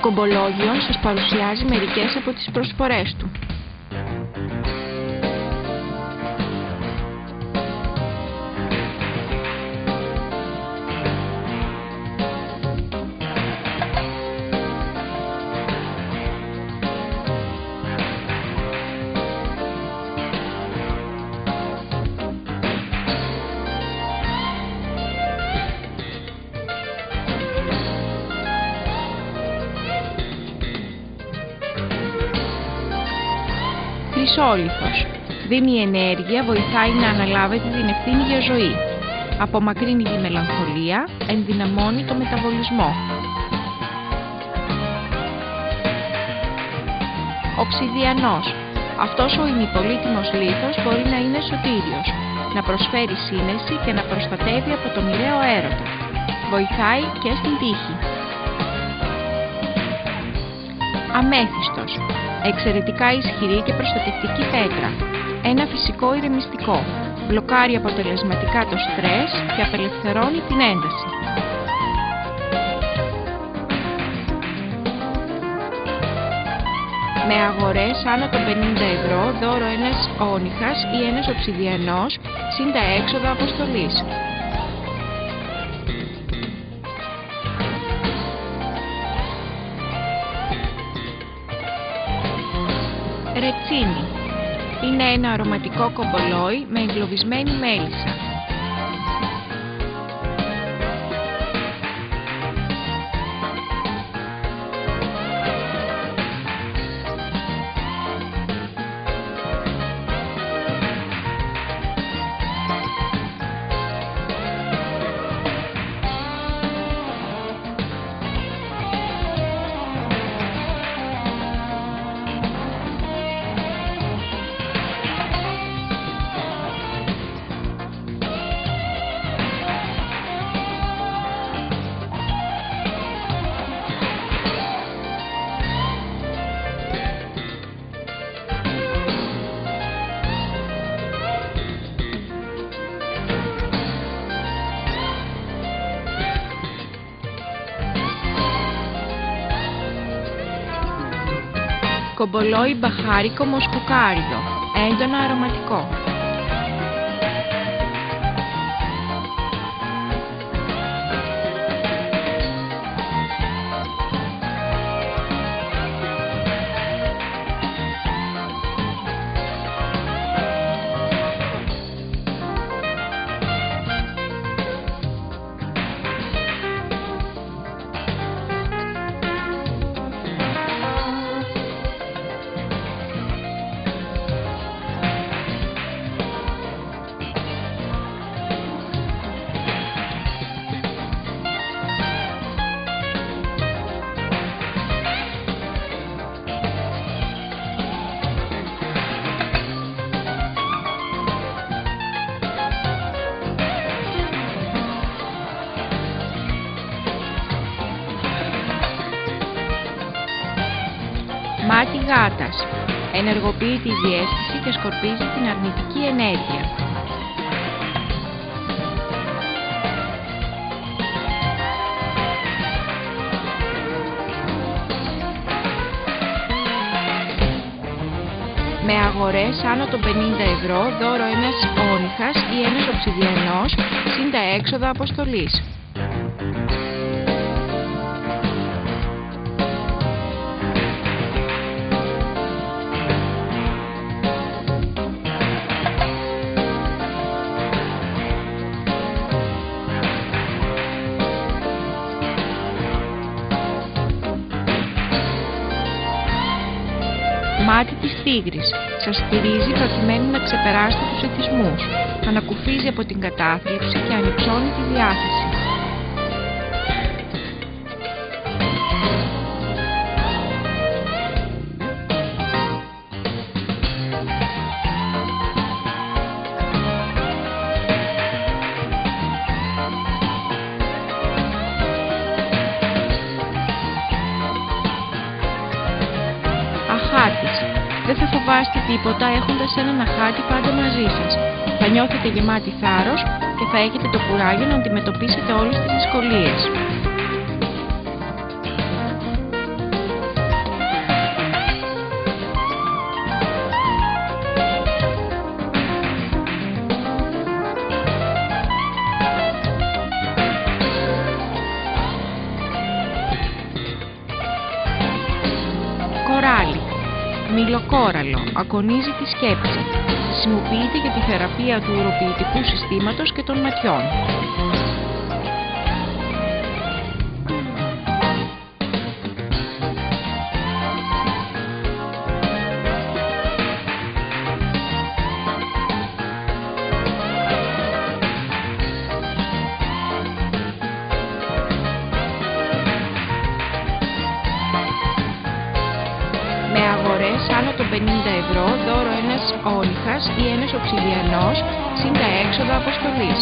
Κομπολόγιον σας παρουσιάζει μερικές από τις προσφορές του. Χρυσόλιθος. Δίνει ενέργεια, βοηθάει να αναλάβετε την ευθύνη για ζωή. Απομακρύνει τη μελαγχολία, ενδυναμώνει το μεταβολισμό. Οψιδιανός. Αυτός ο ημιπολίτιμος λίθος μπορεί να είναι σωτήριος, να προσφέρει σύνεση και να προστατεύει από το μοιραίο έρωτα. Βοηθάει και στην τύχη. Αμέθιστος. Εξαιρετικά ισχυρή και προστατευτική πέτρα. Ένα φυσικό ηρεμιστικό. Μπλοκάρει αποτελεσματικά το στρες και απελευθερώνει την ένταση. Με αγορές άνω των 50 ευρώ, δώρο ένας όνυχας ή ένας οψιδιανός, συν τα έξοδα αποστολής. Ρετσίνι. Είναι ένα αρωματικό κομπολόι με εγκλωβισμένη μέλισσα. Κομπολόι μπαχάρικο μοσχοκάριδο, έντονα αρωματικό. Μάτι γάτας. Ενεργοποιεί τη διαίσθηση και σκορπίζει την αρνητική ενέργεια. Με αγορές άνω των 50 ευρώ, δώρο ένας όνυχας ή ένας οψιδιανός, συν τα έξοδα αποστολής. Μάτι της τίγρης. Σας στηρίζει προκειμένου να ξεπεράσετε τους εθισμούς. Ανακουφίζει από την κατάθλιψη και ανυψώνει τη διάθεση. Αχάτης. Δεν θα φοβάστε τίποτα έχοντας έναν αχάτη πάντα μαζί σας. Θα νιώθετε γεμάτοι θάρρος και θα έχετε το κουράγιο να αντιμετωπίσετε όλες τις δυσκολίες. ξυλοκόραλο, ακονίζει τη σκέψη. Χρησιμοποιείται για τη θεραπεία του ουροποιητικού συστήματος και των ματιών. Με αγορές άνω των 50 ευρώ, δώρο ένας όλιχας ή ένας οξυδιανός συν τα έξοδα αποστολής.